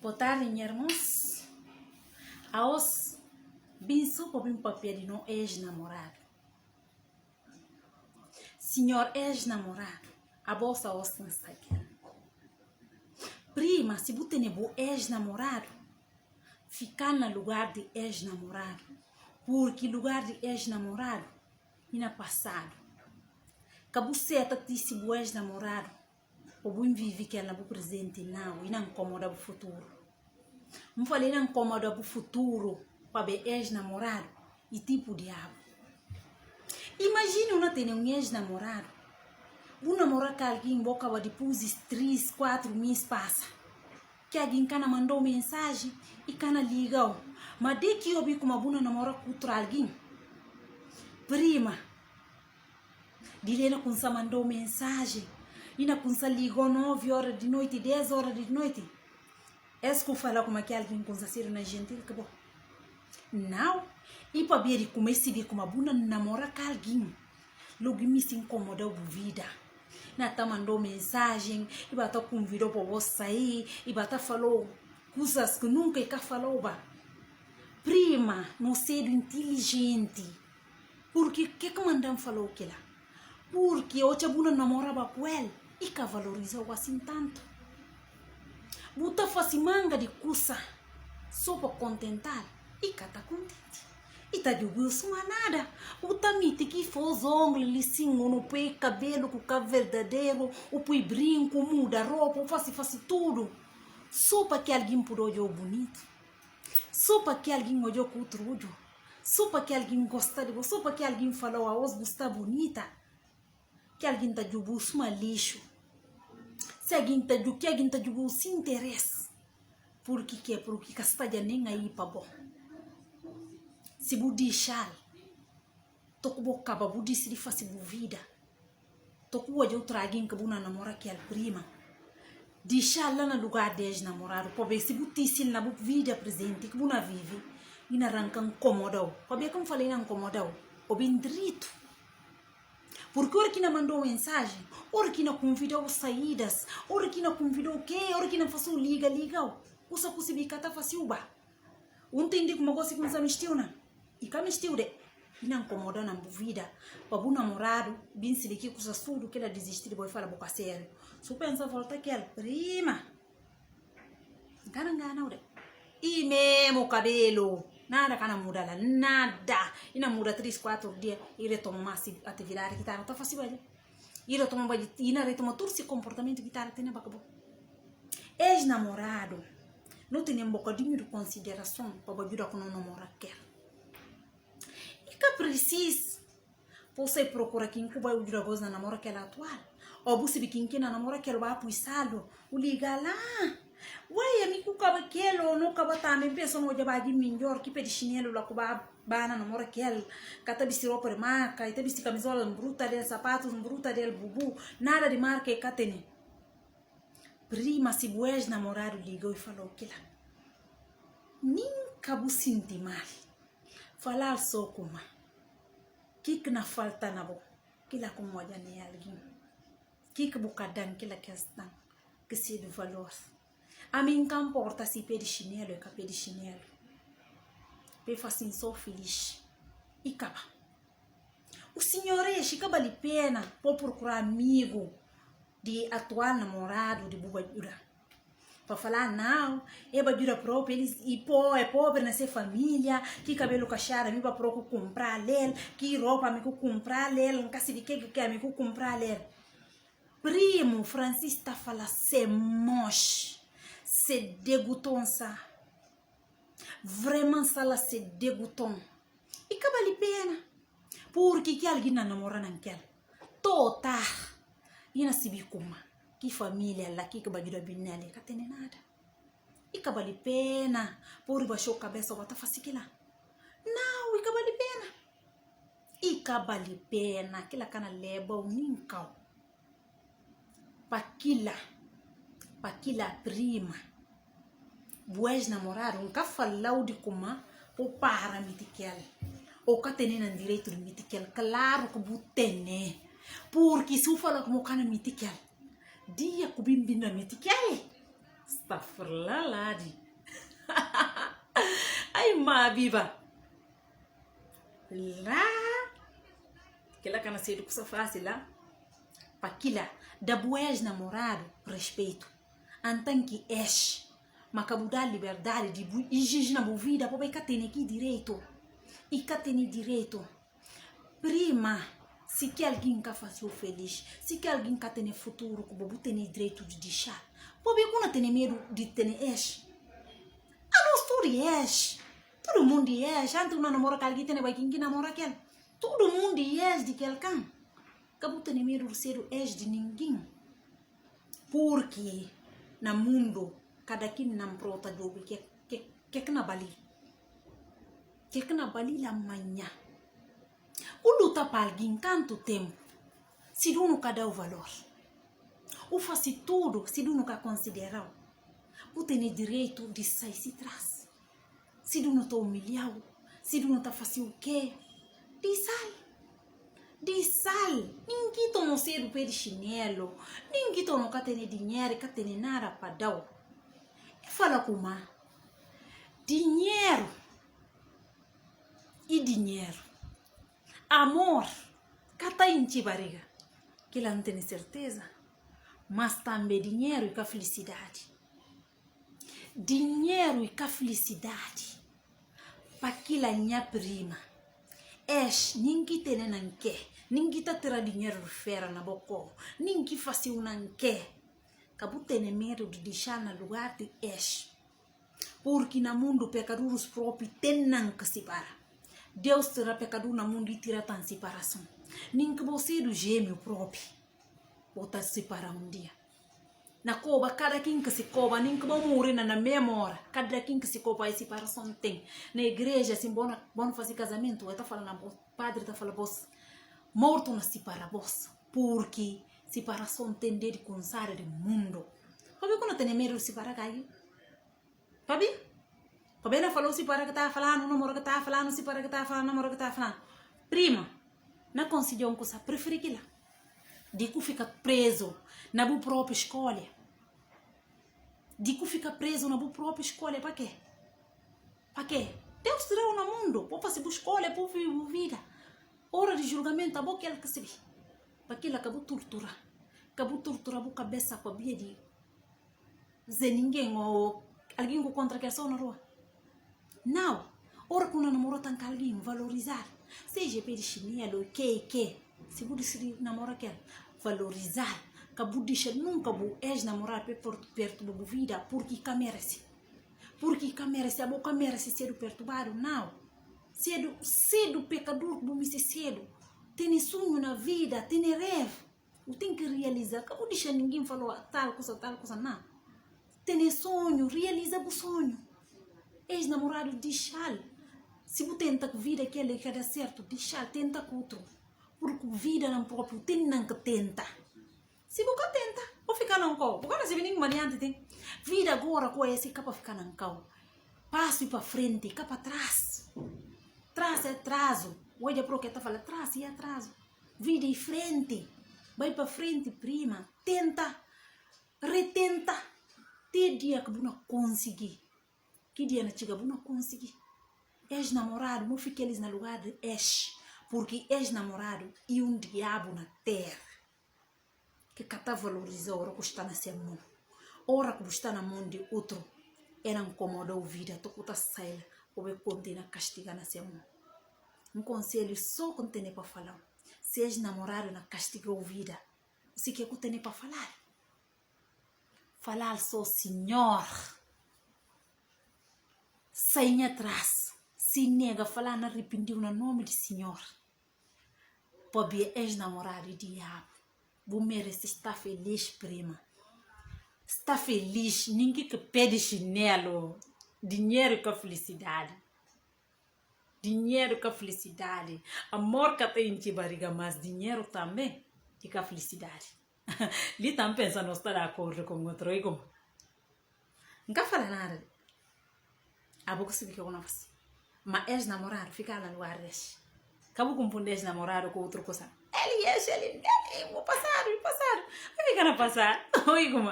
Boa tarde, minha irmãos. Aos bem só para papel de não ex-namorado. Senhor ex-namorado, a bolsa os não está aqui. Prima, se você tem ex-namorado, ficar no lugar de ex-namorado. Porque lugar de ex-namorado é passado. Que você disse o ex-namorado, o bom vive que ela no presente não, e não incomoda o futuro. Não falei não incomoda o futuro para ver ex-namorado e tipo diabo. Imagina uma ter um ex-namorado. Um namorado que alguém boca depois de 3, 4 meses passa. Que alguém cana mandou mensagem e cana ligou. Mas de que eu vi como a buna namora contra alguém? Prima, Dilena com sa mandou mensagem. E na com sa ligou 9 horas de noite, 10 horas de noite. É que eu falo como que alguém com sa ser na gentil que bom. Não. E para ver como esse dia como a buna namora com alguém. Logo me se incomodou a vida. Nata mandou mensagem, e bata convidou para você sair, e bata falou coisas que nunca falou. Prima, não sendo inteligente. Porque que mandam falou que lá? Porque hoje a buna namorava com ele e que valorizou assim tanto. Buta faz manga de coisa só para contentar e que tá contente. E tá jogando suma nada. O tamite que faz ongles, licinho, no pé, cabelo, com o verdadeiro, o pé brinco, muda roupa, faz tudo. Só para que alguém por olhar bonito. Só para que alguém olhou com outro olho. Só para que alguém gosta de você. Só para que alguém falou a voz está bonita. Que alguém tá jogando suma lixo. Se alguém tá jogando sem interesse. Porque que é? Porque que está nem aí para bom. Se você deixar, toco boca para você decidir fazer vida. Toco hoje eu trago em que você namora que é a prima. Deixar lá no lugar de ex-namorado, para ver se você decide na vida presente que você vive e não arranca incomodado. Para ver como falei não incomodado, ou bem direito. Porque hora que não mandou mensagem, hora que não convidou saídas, hora que não convidou o quê, hora que não faz liga, você conseguir catar fácil ba. Entendi como você começa a mexer, não? E que mexeu de e não incomodou na vida. Para o namorado, bem se daqui com tudo que ela desistiu, depois fala boca sério. Se pensa volta que ela prima. Engana, e mesmo o cabelo. Nada que não muda lá, nada. E não muda 3, 4 dias. E retoma a atividade que está fácil. E retoma todo esse comportamento que está tendo. Ex-namorado. Não tem um bocadinho de consideração para ajudar com o namorado quer. E que precisa você procura quem que vai ajudar você na namora que ela atual. Ou você vê quem que na namora que ela vai apoiá-lo. O liga lá. Ué, amigo, acaba aquilo, não acaba também. Pensa no dia de melhor que pede chinelo lá que vai na namora que ela. Que tá vestindo roupa de marca, e tá vestindo camisola bruta dele, sapatos bruta dele, bubu. Nada de marca e catene. Prima, se o ex-namorado ligou e falou que lá. Nunca vou sentir mal. Falar só como. Que na falta na boca. Que lá como olha nem alguém. Que bocadão que lá questão. Que se do valor. A mim não importa se pede chinelo ou pede chinelo. Eu faço assim, sou feliz. E acaba. O senhor é, que vale a pena para procurar amigo de atual namorado de bobadura. Para falar, não, é bajura própria, eles é pobre nessa família, que cabelo cachara, me para comprar lel, que roupa me comprar lel, um caso de que me comprar lel. Primo, Francis está falando, se moche, se deguton sa. Vraiment ça se deguton. E que vale a pena. Porque que alguém não namora naquela. Tota. E não se como. Que família lá que bajura binele, que tem nada. E que vale a pena. Por baixo a cabeça, bota fácil que lá. Não, e que vale a pena. E que vale a pena. Aquela cana leva o nincau. Paquila prima. Boas namoraram, nunca falou de como ou para mitiquel. Ou que tem direito de mitiquel. Claro que você tem. Porque se eu falar como cana mitiquel, dia que bim na mitiquel. Astaghfirullahaladzim. Ai, Mabiba. Lá. Aquela cana cedo que só fácil lá. Paquila, da boa namorado, respeito. Antan que és. Mas acabou da liberdade de exigir na vida, porque cá tem aqui direito. E cá tem direito. Prima, se que alguém cá faz o feliz, se que alguém cá tem futuro, que bobo tem direito de deixar. Porque quando tem medo de ter és. A nossa história és. Todo mundo és. Antes uma namora com alguém, tem alguém que namora aquele. Todo mundo és de aquele can. Acabou tem medo de ser és de ninguém. Porque no mundo, cada quem não prota jogo que na bali. Que na bali la manhã. O luta para alguém tanto tempo. Se tu nunca dá o valor. O faz tudo se tu nunca considera. O tem direito de sair se trás. Se tu não está humilhado. Se tu não está fazendo o quê? De sal. De sal. Ninguém toma cedo pé de chinelo. Ninguém toma que tem dinheiro, que tem nada para dar. E fala com uma. Dinheiro. E dinheiro. Amor. Que tá em ti barriga. Que ela não tem certeza. Mas também dinheiro e que felicidade. Dinheiro e que felicidade. Para aquela minha prima. És, ninguém tem não quer. Ninguém tá terá dinheiro de fera na boca. Ninguém faz o não quer. Acabou tendo medo de deixar no lugar de és. Porque no mundo pecadores próprios tem não que se para. Deus terá pecador no mundo e tira tanta separação. Ninguém você do gêmeo próprio. Bota se separar um dia. Na coba, cada quem que se coba, nem que vai morrer na mesma hora. Cada quem que se coba, a separação tem. Na igreja, assim, bom fazer casamento, eu tá falando, o padre tá falando, vos, morto na separa, vos. Porque separação tem de consar do mundo. Pabi, quando tem medo de separar, caiu? Pabi? Pabi não falou separar que tá falando, não namoro que tá falando, separar que tá falando, namoro que tá falando. Prima, não considera uma coisa preferida. De que fica preso na sua própria escolha. De que fica preso na sua própria escolha. Para quê? Para quê? Deus tirou no mundo. Para fazer escolha, para viver vida. Hora de julgamento, a boca é que se vê. Para que ele acabou torturar. Acabou torturar a cabeça com a bia de dizer ninguém ou alguém que contra que só na rua. Não. Hora que uma namorou tanto alguém, valorizar. Seja pelo chinelo, que. Se você namora quer valorizar, que você nunca és namorar perto da vida, porque que merece. Porque que merece, a boca merece ser perturbado, não. Cedo pecador, como se cedo. Tem sonho na vida, tem rêve. Tem que realizar, que você ninguém falou tal coisa, não. Tem sonho, realiza o sonho. És namorado, deixar. Se você tenta que vida que ele quer dar certo, deixar, tenta com outro. Porque vida não próprio tem não que tenta. Se você tenta, vou ficar não cau. Porque não se vê ninguém maniante tem. Vida agora com esse capa ficar não cau. Passo para frente, cá para trás. Trás é atraso. Olha para o que tá falando, trás é atraso. Vida em frente. Vai para frente, prima. Tenta. Retenta. Tem dia que você não conseguir. Que dia não chega, você não conseguir. És namorado, não fique eles no lugar de és. Porque és namorado e diabo na terra. Que cata valoriza a hora que está na sua mão. A hora que está na mão de outro. Era incômoda a vida. Tu que está saindo. Ou vai continuar a castigar na sua mão. Um conselho só que tem para falar. Se és namorado na castiga a vida. Você quer que tem para falar? Falar só Senhor. Sem atrás. Se nega falar na arrependiu no nome do Senhor. Pobre és namorado diabo. Você merece estar feliz, prima. Está feliz. Ninguém que pede chinelo. Dinheiro com felicidade. Dinheiro com felicidade. Amor que tem em barriga, mas dinheiro também e com felicidade. Ele também pensa não estar de acordo com o outro. E como? Nunca fala nada. A boca se fica com a face. Mas és namorado, fica lá no lugar desse. Acabou confundir esse namorado com outra coisa. Ele, vou passar. Vai ficar na passar. Oi, como?